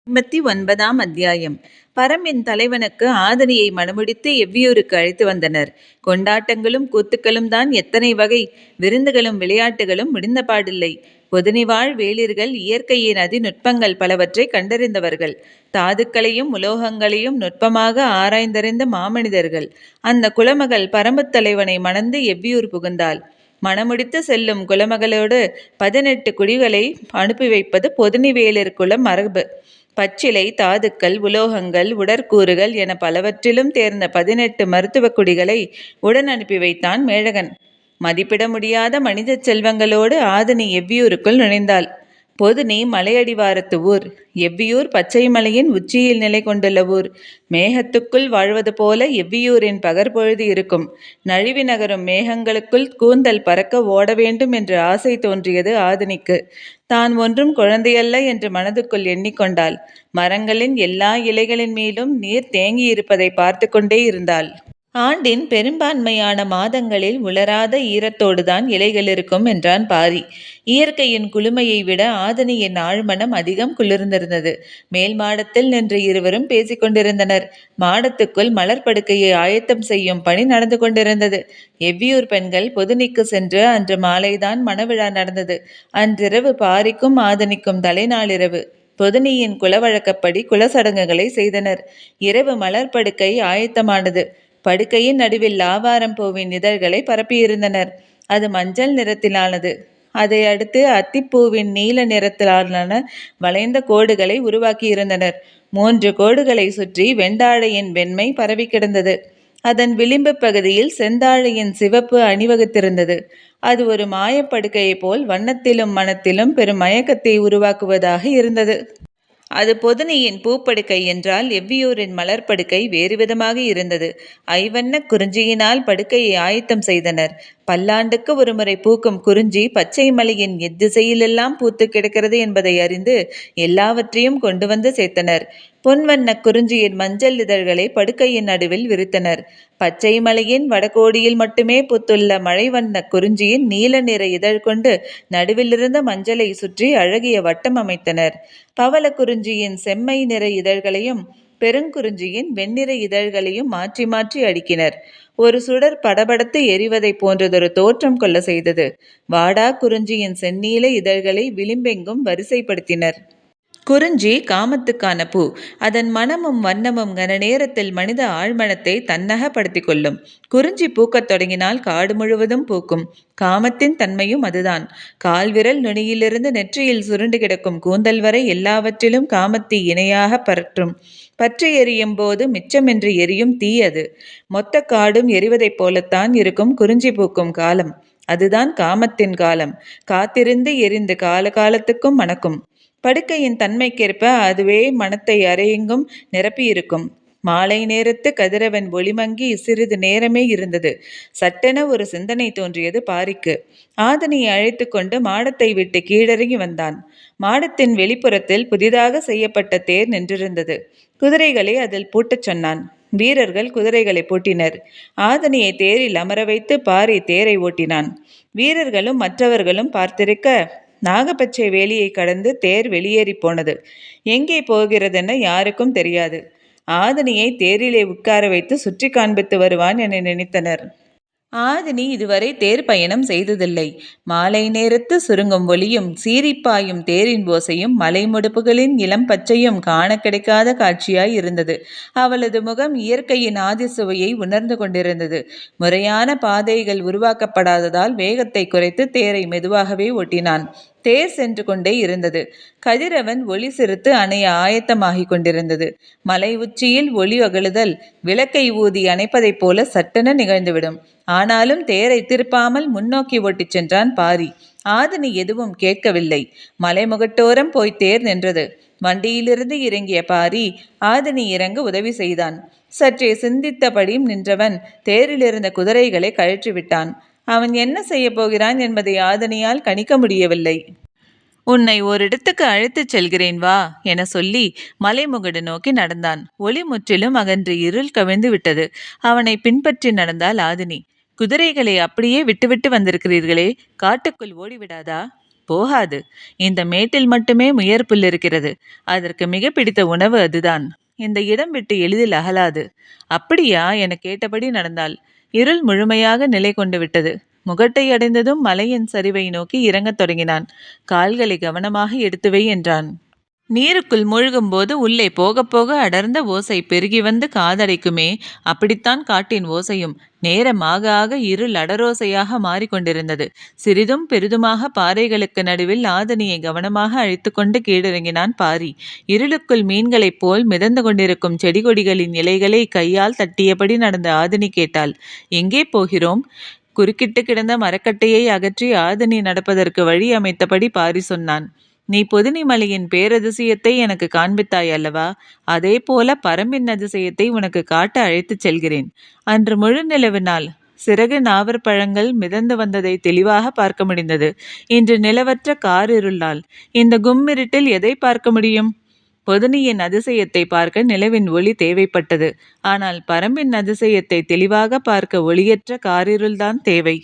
89ஆம் அத்தியாயம். பரம்பின் தலைவனுக்கு ஆதனியை மணமுடித்து எவ்வியூருக்கு அழைத்து வந்தனர். கொண்டாட்டங்களும் கூத்துக்களும் தான் எத்தனை வகை! விருந்துகளும் விளையாட்டுகளும் முடிந்த பாடில்லை. பொதுனிவாழ் வேளிர்கள் இயற்கையின் அதிநுட்பங்கள் பலவற்றை கண்டறிந்தவர்கள். தாதுக்களையும் உலோகங்களையும் நுட்பமாக ஆராய்ந்தறிந்த மாமனிதர்கள். அந்த குலமகள் பரம்புத் தலைவனை மணந்து எவ்வியூர் புகுந்தாள். மணமுடித்து செல்லும் குலமகளோடு 18 குடிகளை அனுப்பி வைப்பது பொதுனிவேலிர் குல மரபு. பச்சிலை, தாதுக்கள், உலோகங்கள், உடற்கூறுகள் என பலவற்றிலும் தேர்ந்த 18 மருத்துவ குடிகளை உடன் அனுப்பி வைத்தான் மேழகன். மதிப்பிட முடியாத மனித செல்வங்களோடு ஆதினி எவ்வியூருக்குள் நுழைந்தாள். பொதுனி மலையடிவாரத்து ஊர். எவ்வியூர் பச்சை மலையின் உச்சியில் நிலை கொண்டுள்ள ஊர். மேகத்துக்குள் வாழ்வது போல எவ்வியூரின் பகற்பொழுது இருக்கும். நழுவி நகரும் மேகங்களுக்குள் கூந்தல் பறக்க ஓட வேண்டும் என்று ஆசை தோன்றியது ஆதினிக்கு. தான் ஒன்றும் குழந்தையல்ல என்று மனதுக்குள் எண்ணிக்கொண்டாள். மரங்களின் எல்லா இலைகளின் மேலும் நீர் தேங்கியிருப்பதை பார்த்து கொண்டே இருந்தாள். ஆண்டின் பெரும்பான்மையான மாதங்களில் உலராத ஈரத்தோடுதான் இலைகள் இருக்கும் என்றான் பாரி. இயற்கையின் குளுமையை விட ஆதனியின் ஆழ்மனம் அதிகம் குளிர்ந்திருந்தது. மேல் மாடத்தில் நின்று இருவரும் பேசிக்கொண்டிருந்தனர். மாடத்துக்குள் மலர் படுக்கையை ஆயத்தம் செய்யும் பணி நடந்து கொண்டிருந்தது. எவ்வியூர் பெண்கள் பொதுனிக்கு சென்று அன்று மாலைதான் மணவிழா நடந்தது. அன்றிரவு பாரிக்கும் ஆதனிக்கும் தலைநாளிரவு. பொதுனியின் குலவழக்கப்படி குலசடங்குகளை செய்தனர். இரவு மலர் படுக்கை ஆயத்தமானது. படுக்கையின் நடுவில் ஆவாரம் பூவின் இதழ்களை பரப்பியிருந்தனர். அது மஞ்சள் நிறத்திலானது. அதை அடுத்து அத்திப்பூவின் நீல நிறத்திலான வளைந்த கோடுகளை உருவாக்கியிருந்தனர். 3 கோடுகளை சுற்றி வெண்டாழையின் வெண்மை பரவி கிடந்தது. அதன் விளிம்பு பகுதியில் செந்தாழையின் சிவப்பு அணிவகுத்திருந்தது. அது ஒரு மாயப்படுக்கையை போல் வண்ணத்திலும் மனத்திலும் பெரும் மயக்கத்தை உருவாக்குவதாக இருந்தது. அது பொதுனியின் பூப்படுக்கை என்றால் எவ்வியூரின் மலர் படுக்கை வேறு விதமாக இருந்தது. ஐவண்ண குறிஞ்சியினால் படுக்கையை ஆயத்தம் செய்தனர். பல்லாண்டுக்கு ஒருமுறை பூக்கும் குறிஞ்சி பச்சை மலையின் எத்திசையிலெல்லாம் பூத்து கிடக்கிறது என்பதை அறிந்து எல்லாவற்றையும் கொண்டு வந்து சேர்த்தனர். பொன்வண்ண குறிஞ்சியின் மஞ்சள் இதழ்களை படுக்கையின் நடுவில் விரித்தனர். பச்சை மலையின் வடகோடியில் மட்டுமே பூத்துள்ள மழை வண்ண குறிஞ்சியின் நீல நிற இதழ் கொண்டு நடுவிலிருந்த மஞ்சளை சுற்றி அழகிய வட்டம் அமைத்தனர். பவள குறிஞ்சியின் செம்மை நிற இதழ்களையும் பெருங்குறிஞ்சியின் வெண்ணிற இதழ்களையும் மாற்றி மாற்றி அடுக்கினர். ஒரு சுடர் படபடத்து எரிவதை போன்றதொரு தோற்றம் கொள்ள செய்தது. வாடா குறிஞ்சியின் செந்நீல இதழ்களை விளிம்பெங்கும் வரிசைப்படுத்தினர். குறிஞ்சி காமத்துக்கான பூ. அதன் மனமும் வண்ணமும் கன நேரத்தில் மனித ஆழ்மனத்தை தன்னகப்படுத்தி கொள்ளும். குறிஞ்சி பூக்கத் தொடங்கினால் காடு முழுவதும் பூக்கும். காமத்தின் தன்மையும் அதுதான். கால்விரல் நுனியிலிருந்து நெற்றியில் சுருண்டு கிடக்கும் கூந்தல் வரை எல்லாவற்றிலும் காமத்தீ இணையாக பற்றும். பற்றி எரியும் போது மிச்சமின்றி எரியும் தீ அது. மொத்த காடும் எரிவதைப் போலத்தான் இருக்கும் குறிஞ்சி பூக்கும் காலம். அதுதான் காமத்தின் காலம். காத்திருந்து எரிந்து காலகாலத்துக்கும் மணக்கும். படுக்கையின் தன்மைக்கேற்ப அதுவே மனத்தை அறையெங்கும் நிரப்பியிருக்கும். மாலை நேரத்து கதிரவன் ஒளிமங்கி சிறிது நேரமே இருந்தது. சட்டென ஒரு சிந்தனை தோன்றியது பாரிக்கு. ஆதனியை அழைத்து கொண்டு மாடத்தை விட்டு கீழிறங்கி வந்தான். மாடத்தின் வெளிப்புறத்தில் புதிதாக செய்யப்பட்ட தேர் நின்றிருந்தது. குதிரைகளை அதில் பூட்டச் சொன்னான். வீரர்கள் குதிரைகளை பூட்டினர். ஆதனியை தேரில் அமர வைத்து பாரி தேரை ஓட்டினான். வீரர்களும் மற்றவர்களும் பார்த்திருக்க நாகப்பச்சை வேலியை கடந்து தேர் வெளியேறி போனது. எங்கே போகிறதென யாருக்கும் தெரியாது. ஆதினியை தேரிலே உட்கார வைத்து சுற்றி காண்பித்து வருவான் என நினைத்தனர். ஆதினி இதுவரை தேர் பயணம் செய்ததில்லை. மாலை நேரத்து சுருங்கும் ஒளியும் சீரிப்பாயும் தேரின் ஓசையும் மலை முடுப்புகளின் இளம் பச்சையும் காண கிடைக்காத காட்சியாய் இருந்தது. அவளது முகம் இயற்கையின் ஆதி சுவையை உணர்ந்து கொண்டிருந்தது. முறையான பாதைகள் உருவாக்கப்படாததால் வேகத்தை குறைத்து தேரை மெதுவாகவே ஓட்டினான். தேர் சென்று கொண்டே இருந்தது. கதிரவன் ஒளி சிறுத்து அணைய ஆயத்தமாகிக் கொண்டிருந்தது. மலை உச்சியில் ஒளி அகழுதல் விளக்கை ஊதி அணைப்பதைப் போல சட்டென நிகழ்ந்துவிடும். ஆனாலும் தேரை திருப்பாமல் முன்னோக்கி ஓட்டிச் சென்றான் பாரி. ஆதினி எதுவும் கேட்கவில்லை. மலைமுகட்டோரம் போய் தேர் நின்றது. வண்டியிலிருந்து இறங்கிய பாரி ஆதினி இறங்க உதவி செய்தான். சற்றே சிந்தித்தபடி நின்றவன் தேரிலிருந்த குதிரைகளை கழற்றிவிட்டான். அவன் என்ன செய்ய போகிறான் என்பதை ஆதனியால் கணிக்க முடியவில்லை. உன்னை ஓரிடத்துக்கு அழைத்துச் செல்கிறேன் வா என சொல்லி மலைமுகடு நோக்கி நடந்தான். ஒளி முற்றிலும் அகன்று இருள் கவிழ்ந்து விட்டது. அவனை பின்பற்றி நடந்தாள் ஆதினி. குதிரைகளை அப்படியே விட்டுவிட்டு வந்திருக்கிறீர்களே, காட்டுக்குள் ஓடிவிடாதா? போகாது. இந்த மேட்டில் மட்டுமே முயற்புல் இருக்கிறது. அதற்கு மிக பிடித்த உணவு அதுதான். இந்த இடம் விட்டு எளிதில் அகலாது. அப்படியா என கேட்டபடி நடந்தாள். இருள் முழுமையாக நிலை கொண்டு விட்டது. முகட்டை அடைந்ததும் மலையின் சரிவை நோக்கி இறங்கத் தொடங்கினான். கால்களை கவனமாக எடுத்து வை என்றான். நீருக்குள் மூழ்கும்போது உள்ளே போக போக அடர்ந்த ஓசை பெருகி வந்து காதடைக்குமே, அப்படித்தான் காட்டின் ஓசையும். நேரம் ஆக ஆக இருள் அடரோசையாக மாறிக்கொண்டிருந்தது. சிறிதும் பெரிதுமாக பாறைகளுக்கு நடுவில் ஆதனியை கவனமாக அழைத்து கொண்டு கீழிறங்கினான் பாரி. இருளுக்குள் மீன்களைப் போல் மிதந்து கொண்டிருக்கும் செடி கொடிகளின் இலைகளை கையால் தட்டியபடி நடந்த ஆதனி கேட்டாள். எங்கே போகிறோம்? குறுக்கிட்டு கிடந்த மரக்கட்டையை அகற்றி ஆதனி நடப்பதற்கு வழி அமைத்தபடி பாரி சொன்னான். நீ பொதினி மலையின் பேரதிசயத்தை எனக்கு காண்பித்தாய் அல்லவா? அதே போல பரம்பின் அதிசயத்தை உனக்கு காட்ட அழைத்துச் செல்கிறேன். அன்று முழு நிலவு நாள். சிறகு நாவற்பழங்கள் மிதந்து வந்ததை தெளிவாக பார்க்க முடிந்தது. இன்று நிலவற்ற காரிருள் நாள். இந்த கும்மிருட்டில் எதை பார்க்க முடியும்? பொதினியின் அதிசயத்தை பார்க்க நிலவின் ஒளி தேவைப்பட்டது. ஆனால் பரம்பின் அதிசயத்தை தெளிவாக பார்க்க ஒளியற்ற காரிருள்தான் தேவை.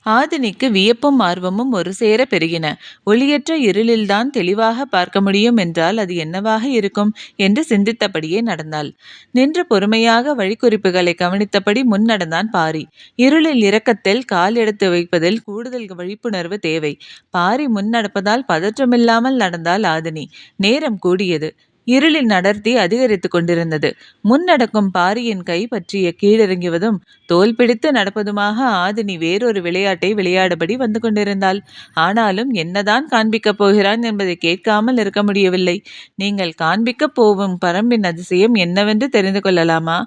ஆதினிக்கு வியப்பும் ஆர்வமும் ஒரு சேர பெருகின. ஒளியற்ற இருளில்தான் தெளிவாக பார்க்க முடியும் என்றால் அது என்னவாக இருக்கும் என்று சிந்தித்தபடியே நடந்தாள். நின்று பொறுமையாக வழிக்குறிப்புகளை கவனித்தபடி முன் நடந்தான் பாரி. இருளில் இரக்கத்தில் கால் எடுத்து வைப்பதில் கூடுதல் விழிப்புணர்வு தேவை. பாரி முன் நடப்பதால் பதற்றமில்லாமல் நடந்தாள் ஆதினி. நேரம் கூடியது. இருளின் அடர்த்தி அதிகரித்து கொண்டிருந்தது. முன்னடக்கும் பாரியின் கை பற்றிய கீழிறங்குவதும் தோல் பிடித்து நடப்பதுமாக ஆதினி வேறொரு விளையாட்டை விளையாடபடி வந்து கொண்டிருந்தாள். ஆனாலும் என்னதான் காண்பிக்கப் போகிறான் என்பதை கேட்காமல் இருக்க முடியவில்லை. நீங்கள் காண்பிக்கப் போகும் பரம்பின் அதிசயம் என்னவென்று தெரிந்து கொள்ளலாமா?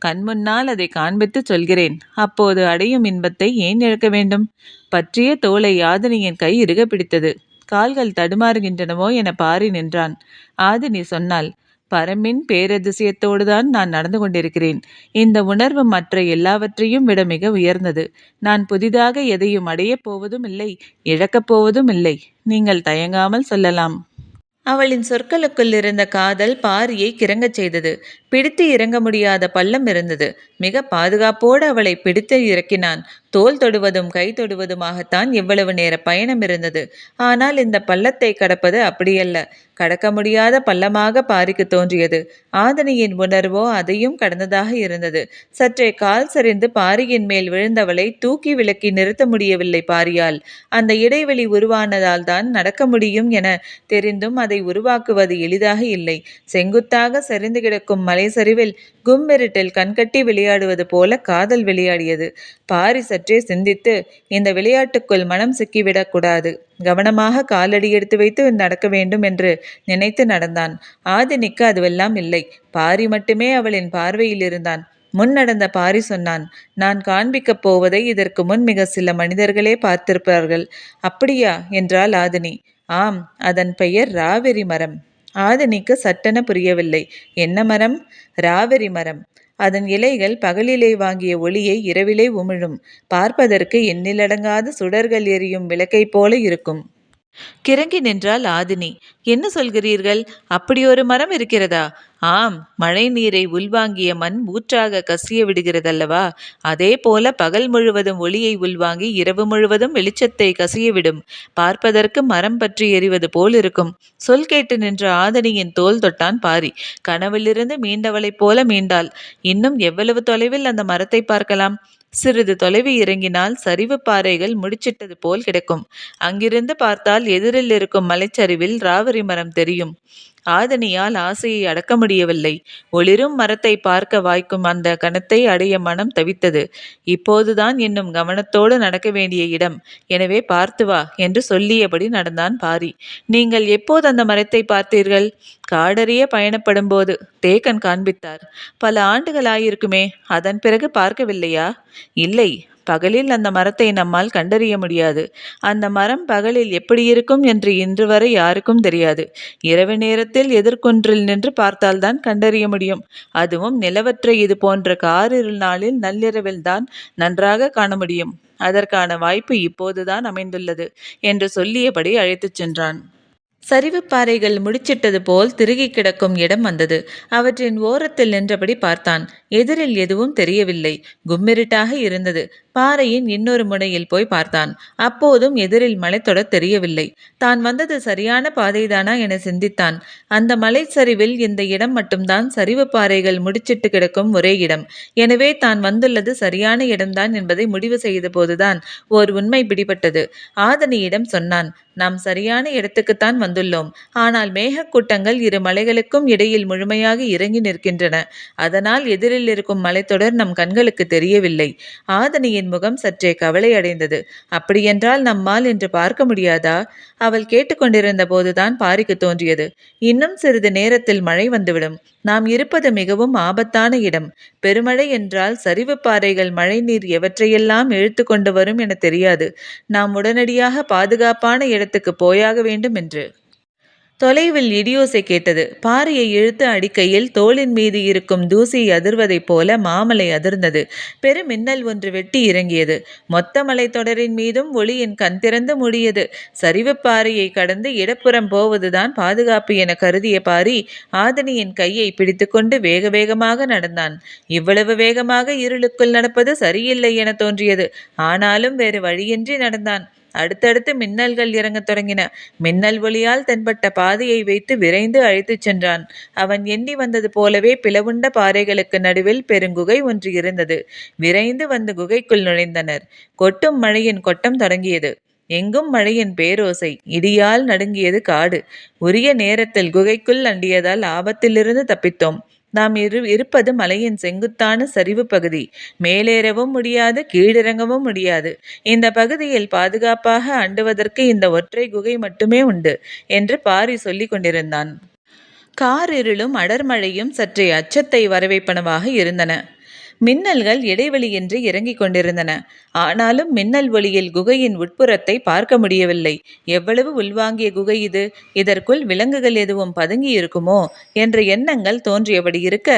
கண்முன்னால் அதை காண்பித்து சொல்கிறேன். அப்போது அடையும் இன்பத்தை ஏன் இழக்க வேண்டும்? பற்றிய தோலை ஆதினியின் கை இறுக பிடித்தது. கால்கள் தடுமாறுகின்றனவோ என பாரி நின்றான். ஆதினி சொன்னாள், பரம்பின் பேரதிசயத்தோடுதான் நான் நடந்து கொண்டிருக்கிறேன். இந்த உணர்வு மற்ற எல்லாவற்றையும் விட மிக உயர்ந்தது. நான் புதிதாக எதையும் அடையப் போவதும் இல்லை, இழக்கப் போவதும் இல்லை. நீங்கள் தயங்காமல் சொல்லலாம். அவளின் சொற்களுக்குள் இருந்த காதல் பாரியை கிறங்கச் செய்தது. பிடித்து இறங்க முடியாத பள்ளம் இருந்தது. மிக பாதுகாப்போடு அவளை பிடித்து இறக்கினான். தோல் தொடுவதும் கை தொடுவதுமாகத்தான் இவ்வளவு நேர பயணம் இருந்தது. ஆனால் இந்த பள்ளத்தை கடப்பது அப்படியல்ல. கடக்க முடியாத பள்ளமாக பாரிக்கு தோன்றியது. ஆதனியின் உணர்வோ அதையும் கடந்ததாக இருந்தது. சற்றே கால் சரிந்து பாரியின் மேல் விழுந்தவளை தூக்கி விலக்கி நிறுத்த முடியவில்லை பாரியால். அந்த இடைவெளி உருவானதால் தான் நடக்க முடியும் என தெரிந்தும் அதை உருவாக்குவது எளிதாக இல்லை. செங்குத்தாக சரிந்து கிடக்கும் மலை சரிவில் கும்மிருட்டில் கண்கட்டி விளையாடுவது போல காதல் விளையாடியது. பாரி சற்றே சிந்தித்து, இந்த விளையாட்டுக்குள் மனம் சிக்கிவிடக்கூடாது, கவனமாக காலடி எடுத்து வைத்து நடக்க வேண்டும் என்று நினைத்து நடந்தான். ஆதினிக்கு அதுவெல்லாம் இல்லை. பாரி மட்டுமே அவளின் பார்வையில் இருந்தான். முன் நடந்த பாரி சொன்னான், நான் காண்பிக்கப் போவதை இதற்கு முன் மிக சில மனிதர்களே பார்த்திருப்பார்கள். அப்படியா என்றாள் ஆதினி. ஆம், அதன் பெயர் ராவெரி மரம். ஆதினிக்கு சட்டென புரியவில்லை. என்ன மரம்? ராவெரி மரம். அதன் இலைகள் பகலிலே வாங்கிய ஒளியை இரவிலே உமிழும். பார்ப்பதற்கு எண்ணிலடங்காத சுடர்கள் எரியும் விளக்கை போல இருக்கும். கிறங்கி நின்றாள் ஆதினி. என்ன சொல்கிறீர்கள்? அப்படி ஒரு மரம் இருக்கிறதா? ஆம், மழை நீரை உள்வாங்கிய மண் ஊற்றாக கசிய விடுகிறதல்லவா? அதே போல பகல் முழுவதும் ஒளியை உள்வாங்கி இரவு முழுவதும் வெளிச்சத்தை கசியவிடும். பார்ப்பதற்கு மரம் பற்றி எறிவது போல் இருக்கும். சொல் கேட்டு நின்ற ஆதனியின் தோல் தொட்டான் பாரி. கனவிலிருந்து மீண்டவளைப் போல மீண்டாள். இன்னும் எவ்வளவு தொலைவில் அந்த மரத்தை பார்க்கலாம்? சிறிது தொலைவு இறங்கினால் சரிவு பாறைகள் முடிச்சிட்டது போல் கிடக்கும். அங்கிருந்து பார்த்தால் எதிரில் இருக்கும் மலைச்சரிவில் ராவரி மரம் தெரியும். ஆதனியால் ஆசையை அடக்க முடியவில்லை. ஒளிரும் மரத்தை பார்க்க வாய்க்கும் அந்த கணத்தை அடைய மனம் தவித்தது. இப்போதுதான் இன்னும் கவனத்தோடு நடக்க வேண்டிய இடம். எனவே பார்த்து வா என்று சொல்லியபடி நடந்தான் பாரி. நீங்கள் எப்போது அந்த மரத்தை பார்த்தீர்கள்? காடறிய பயணப்படும் போது தேக்கன் காண்பித்தார். பல ஆண்டுகளாயிருக்குமே. அதன் பிறகு பார்க்கவில்லையா? இல்லை, பகலில் அந்த மரத்தை நம்மால் கண்டறிய முடியாது. அந்த மரம் பகலில் எப்படி இருக்கும் என்று இன்று வரை யாருக்கும் தெரியாது. இரவு நேரத்தில் எதிர்கொன்றில் நின்று பார்த்தால்தான் கண்டறிய முடியும். அதுவும் நிலவற்ற இது போன்ற காரிருள் நாளில் நள்ளிரவில்தான் நன்றாக காண முடியும். அதற்கான வாய்ப்பு இப்போதுதான் அமைந்துள்ளது என்று சொல்லியபடி அழைத்துச் சென்றான். சரிவு பாறைகள் முடிச்சிட்டது போல் திருகி கிடக்கும் இடம் வந்தது. அவற்றின் ஓரத்தில் நின்றபடி பார்த்தான். எதிரில் எதுவும் தெரியவில்லை. கும்மிருட்டாக இருந்தது. பாறையின் இன்னொரு முனையில் போய் பார்த்தான். அப்போதும் எதிரில் மலைத்தொடர் தெரியவில்லை. தான் வந்தது சரியான பாதைதானா என சிந்தித்தான். அந்த மலைச்சரிவில் இந்த இடம் மட்டும்தான் சரிவு பாறைகள் முடிச்சிட்டு கிடக்கும் ஒரே இடம். எனவே தான் வந்துள்ளது சரியான இடம்தான் என்பதை முடிவு செய்த போதுதான் ஓர் உண்மை பிடிபட்டது. ஆதனியிடம் சொன்னான். நாம் சரியான இடத்துக்குத்தான் வந்துள்ளோம். ஆனால் மேகக்கூட்டங்கள் இரு மலைகளுக்கும் இடையில் முழுமையாக இறங்கி நிற்கின்றன. அதனால் எதிரில் இருக்கும் மலைத்தொடர் நம் கண்களுக்கு தெரியவில்லை. ஆதனியின் முகம் சற்றே கவலை அடைந்தது. அப்படியென்றால் நம்மால் இன்று பார்க்க முடியாதா? அவள் கேட்டுக்கொண்டிருந்த போதுதான் பாரிக்கு தோன்றியது. இன்னும் சிறிது நேரத்தில் மழை வந்துவிடும். நாம் இருப்பது மிகவும் ஆபத்தான இடம். பெருமழை என்றால் சரிவு பாறைகள் மழை நீர் எவற்றையெல்லாம் இழுத்து கொண்டு வரும் என தெரியாது. நாம் உடனடியாக பாதுகாப்பான இடத்துக்கு போயாக வேண்டும் என்று. தொலைவில் இடியோசை கேட்டது. பாறையை இழுத்து அடிக்கையில் தோளின் மீது இருக்கும் தூசி அதிர்வதைப் போல மாமலை அதிர்ந்தது. பெருமின்னல் ஒன்று வெட்டி இறங்கியது. மொத்த மலைத்தொடரின் மீதும் ஒளியின் கண் திறந்து மூடியது. சரிவு பாறையை கடந்து இடப்புறம் போவதுதான் பாதுகாப்பு என கருதிய பாரி ஆதனியின் கையை பிடித்துக்கொண்டு வேக வேகமாக நடந்தான். இவ்வளவு வேகமாக இருளுக்குள் நடப்பது சரியில்லை என தோன்றியது. ஆனாலும் வேறு வழியின்றி நடந்தான். அடுத்தடுத்து மின்னல்கள் இறங்கத் தொடங்கின. மின்னல் ஒளியால் தென்பட்ட பாதையை வைத்து விரைந்து அழைத்துச் சென்றான். அவன் எண்ணி வந்தது போலவே பிளவுண்ட பாறைகளுக்கு நடுவில் பெருங்குகை ஒன்று இருந்தது. விரைந்து வந்து குகைக்குள் நுழைந்தனர். கொட்டும் மழையின் கொட்டம் தொடங்கியது. எங்கும் மழையின் பேரோசை. இடியால் நடுங்கியது காடு. உரிய நேரத்தில் குகைக்குள் அண்டியதால் ஆபத்திலிருந்து தப்பித்தோம். நாம் இருப்பது மலையின் செங்குத்தான சரிவு பகுதி. மேலேறவும் முடியாது, கீழிறங்கவும் முடியாது. இந்த பகுதியில் பாதுகாப்பாக அண்டுவதற்கு இந்த ஒற்றை குகை மட்டுமே உண்டு என்று பாரி சொல்லிக் கொண்டிருந்தான். காரிருளும் அடர்மழையும் சற்றே அச்சத்தை வரவைப்பனவாக இருந்தன. மின்னல்கள் இடைவெளியின்றி இறங்கிக் கொண்டிருந்தன. ஆனாலும் மின்னல் ஒளியில் குகையின் உட்புறத்தை பார்க்க முடியவில்லை. எவ்வளவு உள்வாங்கிய குகை இது! இதற்குள் விலங்குகள் எதுவும் பதுங்கி இருக்குமோ என்ற எண்ணங்கள் தோன்றியபடி இருக்க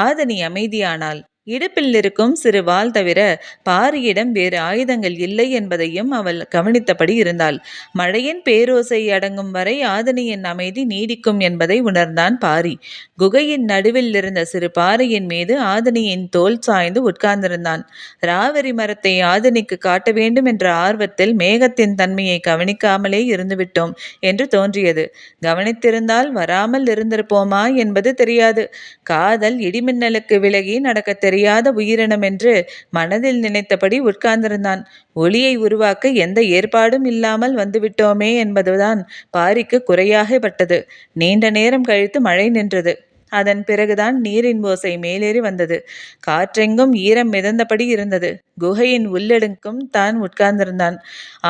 ஆதனி அமைதியானாள். இடுப்பில் இருக்கும் சிறு வாள் தவிர பாரியிடம் வேறு ஆயுதங்கள் இல்லை என்பதையும் அவள் கவனித்தபடி இருந்தாள். மழையின் பேரோசை அடங்கும் வரை ஆதனியின் அமைதி நீடிக்கும் என்பதை உணர்ந்தான் பாரி. குகையின் நடுவில் இருந்த சிறு பாறையின் மீது ஆதனியின் தோல் சாய்ந்து உட்கார்ந்திருந்தான். ராவரி மரத்தை ஆதனிக்கு காட்ட வேண்டும் என்ற ஆர்வத்தில் மேகத்தின் தன்மையை கவனிக்காமலே இருந்துவிட்டோம் என்று தோன்றியது. கவனித்திருந்தால் வராமல் இருந்திருப்போமா என்பது தெரியாது. காதல் இடிமின்னலுக்கு விலகி நடக்க தெரியாத உயிரினம் என்று மனதில் நினைத்தபடி உட்கார்ந்திருந்தான். ஒளியை உருவாக்க எந்த ஏற்பாடும் இல்லாமல் வந்துவிட்டோமே என்பதுதான் பாரிக்கு குறையாகப்பட்டது. நீண்ட நேரம் கழித்து மழை நின்றது. அதன் பிறகுதான் நீரின் ஓசை மேலேறி வந்தது. காற்றெங்கும் ஈரம் மிதந்தபடி இருந்தது. குகையின் உள்ளடுக்கும் தான் உட்கார்ந்திருந்தான்.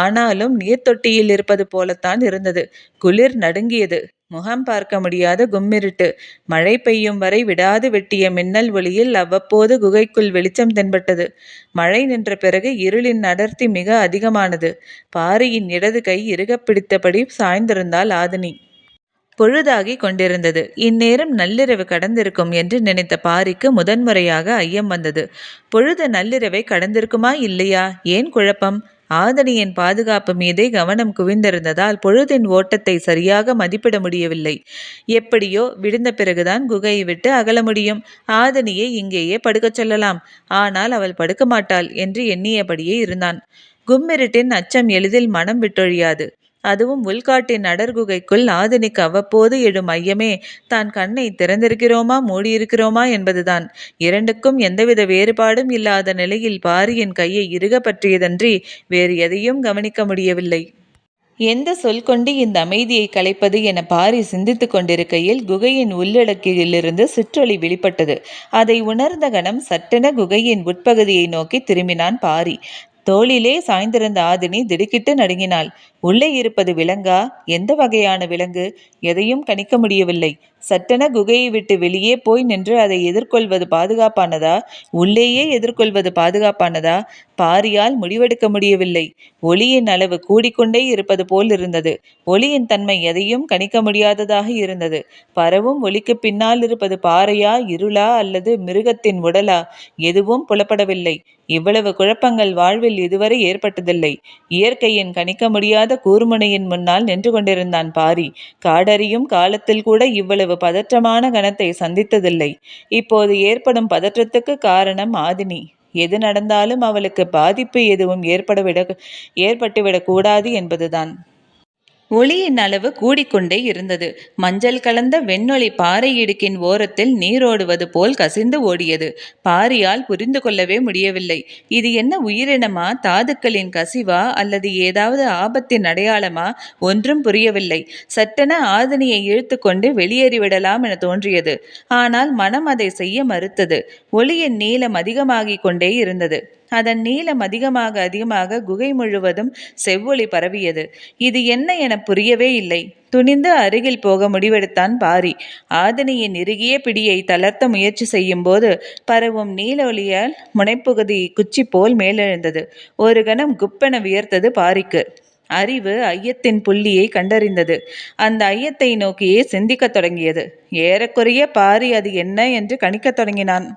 ஆனாலும் நீர்த்தொட்டியில் இருப்பது போலத்தான் இருந்தது. குளிர் நடுங்கியது. முகம் பார்க்க முடியாத கும்மிருட்டு. மழை பெய்யும் வரை விடாது வெட்டிய மின்னல் ஒளியில் அவ்வப்போது குகைக்குள் வெளிச்சம் தென்பட்டது. மழை நின்ற பிறகு இருளின் அடர்த்தி மிக அதிகமானது. பாரியின் இடது கை இறுகப் பிடித்தபடி சாய்ந்திருந்தாள் ஆதினி. பொழுதாகி கொண்டிருந்தது. இந்நேரம் நள்ளிரவு கடந்திருக்கும் என்று நினைத்த பாரிக்கு முதன்முறையாக ஐயம் வந்தது. பொழுது நள்ளிரவை கடந்திருக்குமா இல்லையா? ஏன் குழப்பம்? ஆதனியின் பாதுகாப்பு மீதே கவனம் குவிந்திருந்ததால் பொழுதின் ஓட்டத்தை சரியாக மதிப்பிட முடியவில்லை. எப்படியோ விழுந்த பிறகுதான் குகையை விட்டு அகல முடியும். ஆதனியை இங்கேயே படுக்கச் சொல்லலாம். ஆனால் அவள் படுக்க மாட்டாள் என்று எண்ணியபடியே இருந்தான். கும்மிருட்டின் அச்சம் எளிதில் மனம் விட்டொழியாது. அதுவும் உள்காட்டின் அடர்குகைக்குள் ஆதினிக்கு அவ்வப்போது எழும் ஐயமே தான் கண்ணை திறந்திருக்கிறோமா மூடியிருக்கிறோமா என்பதுதான். இரண்டுக்கும் எந்தவித வேறுபாடும் இல்லாத நிலையில் பாரியின் கையை இறுக பற்றியதன்றி வேறு எதையும் கவனிக்க முடியவில்லை. எந்த சொல் கொண்டு இந்த அமைதியை கலைப்பது என பாரி சிந்தித்து கொண்டிருக்கையில் குகையின் உள்ளடக்கியிலிருந்து சிற்றொளி வெளிப்பட்டது. அதை உணர்ந்த கணம் சட்டென குகையின் உட்பகுதியை நோக்கி திரும்பினான் பாரி. தோளிலே சாய்ந்திருந்த ஆதினி திடுக்கிட்டு நடுங்கினாள். உள்ளே இருப்பது விலங்கா? எந்த வகையான விலங்கு? எதையும் கணிக்க முடியவில்லை. சட்டென குகையை விட்டு வெளியே போய் நின்று அதை எதிர்கொள்வது பாதுகாப்பானதா? உள்ளேயே எதிர்கொள்வது பாதுகாப்பானதா? பாரியால் முடிவெடுக்க முடியவில்லை. ஒளியின் அளவு கூடிக்கொண்டே இருப்பது போல் இருந்தது. ஒளியின் தன்மை எதையும் கணிக்க முடியாததாக இருந்தது. பரவும் ஒளிக்கு பின்னால் இருப்பது பாறையா, இருளா அல்லது மிருகத்தின் உடலா? எதுவும் புலப்படவில்லை. இவ்வளவு குழப்பங்கள் வாழ்வில் இதுவரை ஏற்பட்டதில்லை. இயற்கையின் கணிக்க முடியாத கூர்முனையின் முன்னால் நின்று கொண்டிருந்தான் பாரி. காடறியும் காலத்தில் கூட இவ்வளவு பதற்றமான கணத்தை சந்தித்ததில்லை. இப்போது ஏற்படும் பதற்றத்துக்கு காரணம் ஆதினி. எது நடந்தாலும் அவளுக்கு பாதிப்பு எதுவும் ஏற்பட்டுவிடக் கூடாது என்பதுதான். ஒளியின் அளவு கூடிக்கொண்டே இருந்தது. மஞ்சள் கலந்த வெண்ணொளி பாறை இடுக்கின் ஓரத்தில் நீரோடுவது போல் கசிந்து ஓடியது. பாரியால் புரிந்து கொள்ளவே முடியவில்லை. இது என்ன உயிரினமா, தாதுக்களின் கசிவா, அல்லது ஏதாவது ஆபத்தின் அடையாளமா? ஒன்றும் புரியவில்லை. சட்டென ஆதினியை இழுத்து கொண்டு வெளியேறிவிடலாம் என தோன்றியது. ஆனால் மனம் அதை செய்ய மறுத்தது. ஒளியின் நீளம் அதிகமாகிக் கொண்டே இருந்தது. அதன் நீளம் அதிகமாக குகை முழுவதும் செவ்வொளி பரவியது. இது என்ன என புரியவே இல்லை. துணிந்து அருகில் போக முடிவெடுத்தான் பாரி. ஆதினியின் இறுகிய பிடியை தளர்த்த முயற்சி செய்யும் போது பரவும் நீல ஒளியால் முனைப்புகுதி குச்சி போல் மேலெழுந்தது. ஒரு கணம் குப்பென வியர்த்தது பாரிக்கு. அறிவு ஐயத்தின் புள்ளியை கண்டறிந்தது. அந்த ஐயத்தை நோக்கியே சிந்திக்கத் தொடங்கியது. ஏறக்குறைய பாரி அது என்ன என்று கணிக்கத் தொடங்கினான்.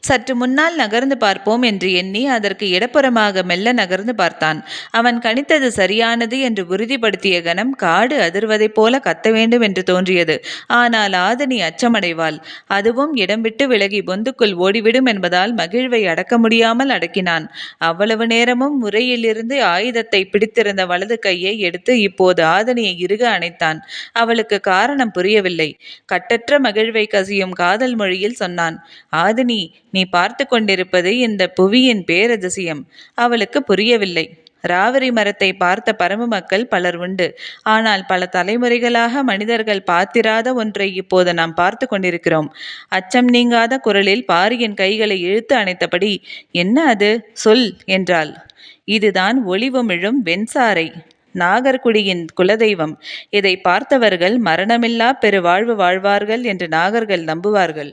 சற்று முன்னால் நகர்ந்து பார்ப்போம் என்று எண்ணி அதற்கு இடப்புறமாக மெல்ல நகர்ந்து பார்த்தான். அவன் கணித்தது சரியானது என்று உறுதிப்படுத்திய கணம் காடு அதிர்வதைப் போல கத்த வேண்டும் என்று தோன்றியது. ஆனால் ஆதினி அச்சமடைவாள். அதுவும் இடம் விட்டு விலகி பொந்துக்குள் ஓடிவிடும் என்பதால் மகிழ்வை அடக்க முடியாமல் அடக்கினான். அவ்வளவு நேரமும் முறையிலிருந்து ஆயுதத்தை பிடித்திருந்த வலது கையை எடுத்து இப்போது ஆதினியை இறுக அணைத்தான். அவளுக்கு காரணம் புரியவில்லை. கட்டற்ற மகிழ்வை கசியும் காதல் மொழியில் சொன்னான், ஆதினி, நீ பார்த்து கொண்டிருப்பது இந்த புவியின் பேரதிசயம். அவளுக்கு புரியவில்லை. ராவரி மரத்தை பார்த்த பரம மக்கள் பலர் உண்டு. ஆனால் பல தலைமுறைகளாக மனிதர்கள் பார்த்திராத ஒன்றை இப்போது நாம் பார்த்து கொண்டிருக்கிறோம். அச்சம் நீங்காத குரலில் பாரியின் கைகளை இழுத்து அணைத்தபடி, என்ன அது, சொல் என்றாள். இதுதான் ஒளிவுமிழும் வெண்சாரை, நாகர்குடியின் குலதெய்வம். இதை பார்த்தவர்கள் மரணமில்லா பெரு வாழ்வு வாழ்வார்கள் என்று நாகர்கள் நம்புவார்கள்.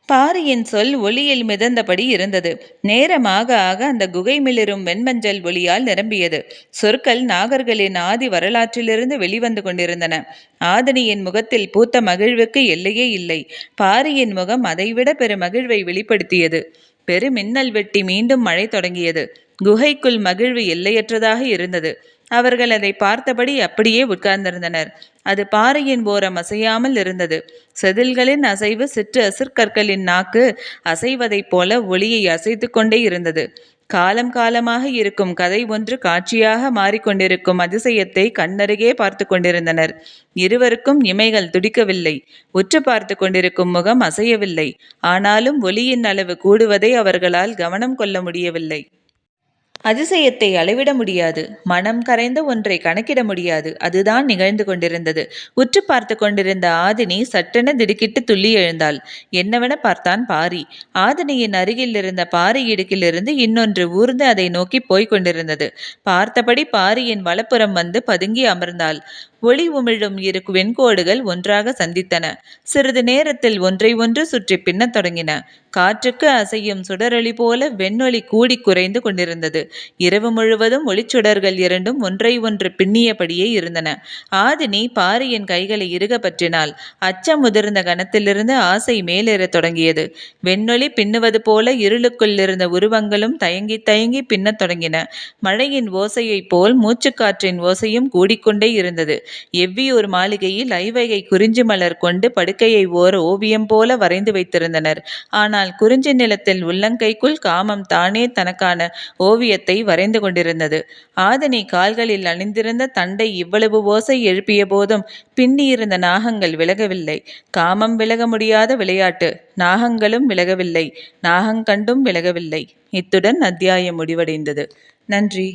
பாரியின் சொல் ஒளியில் மிதந்தபடி இருந்தது. நேரமாக ஆக அந்த குகை மிளிரும் வெண்மஞ்சள் ஒளியால் நிரம்பியது. சொற்கள் நாகர்களின் ஆதி வரலாற்றிலிருந்து வெளிவந்து கொண்டிருந்தன. ஆதினியின் முகத்தில் பூத்த மகிழ்வுக்கு எல்லையே இல்லை. பாரியின் முகம் அதைவிட பெரு மகிழ்வை வெளிப்படுத்தியது. பெரு மின்னல் வெட்டி மீண்டும் மழை தொடங்கியது. குகைக்குள் மகிழ்வு எல்லையற்றதாக இருந்தது. அவர்கள் அதை பார்த்தபடி அப்படியே உட்கார்ந்திருந்தனர். அது பாறையின் ஓரம் அசையாமல் இருந்தது. செதில்களின் அசைவு சிற்று அசிற்கற்களின் நாக்கு அசைவதைப் போல ஒளியை அசைத்து கொண்டே இருந்தது. காலம் காலமாக இருக்கும் கதை ஒன்று காட்சியாக மாறிக்கொண்டிருக்கும் அதிசயத்தை கண்ணருகே பார்த்து கொண்டிருந்தனர். இருவருக்கும் இமைகள் துடிக்கவில்லை. உற்று பார்த்து கொண்டிருக்கும் முகம் அசையவில்லை. ஆனாலும் ஒளியின் அளவு கூடுவதை அவர்களால் கவனம் கொள்ள முடியவில்லை. அதிசயத்தை அளவிட முடியாது. மனம் கரைந்த ஒன்றை கணக்கிட முடியாது. அதுதான் நிகழ்ந்து கொண்டிருந்தது. உற்று பார்த்து கொண்டிருந்த ஆதினி சட்டென திடுக்கிட்டு துள்ளி எழுந்தாள். என்னவென பார்த்தான் பாரி. ஆதினியின் அருகில் இருந்த பாரி இடுக்கிலிருந்து இன்னொன்று ஊர்ந்து அதை நோக்கி போய்க் கொண்டிருந்தது. பார்த்தபடி பாரியின் வலப்புறம் வந்து பதுங்கி அமர்ந்தாள். ஒளி உமிழும் இரு வெண்கோடுகள் ஒன்றாக சந்தித்தன. சிறிது நேரத்தில் ஒன்றை ஒன்று சுற்றி பின்னத் தொடங்கின. காற்றுக்கு அசையும் சுடரொளி போல வெண்ணொளி கூடி குறைந்து கொண்டிருந்தது. இரவு முழுவதும் ஒளிச்சுடர்கள் இரண்டும் ஒன்றை ஒன்று பின்னியபடியே இருந்தன. ஆதினி பாரியின் கைகளை இறுக பற்றினாள். அச்சம் முதிர்ந்த கணத்திலிருந்து ஆசை மேலேறத் தொடங்கியது. வெண்ணொளி பின்னுவது போல இருளுக்குள் இருந்த உருவங்களும் தயங்கி தயங்கி பின்னத் தொடங்கின. மழையின் ஓசையைப் போல் மூச்சுக்காற்றின் ஓசையும் கூடிக்கொண்டே இருந்தது. எவ்வியூர் மாளிகையில் ஐவகை குறிஞ்சி மலர் கொண்டு படுக்கையை ஓர் ஓவியம் போல வரைந்து வைத்திருந்தனர். ஆனால் குறிஞ்சி நிலத்தில் உள்ளங்கைக்குள் காமம் தானே தனக்கான ஓவியத்தை வரைந்து கொண்டிருந்தது. ஆதினி கால்களில் அணிந்திருந்த தண்டை இவ்வளவு ஓசை எழுப்பிய போதும் பின்னியிருந்த நாகங்கள் விலகவில்லை. காமம் விலக முடியாத விளையாட்டு. நாகங்களும் விலகவில்லை. நாகங்கண்டும் விலகவில்லை. இத்துடன் அத்தியாயம் முடிவடைந்தது. நன்றி.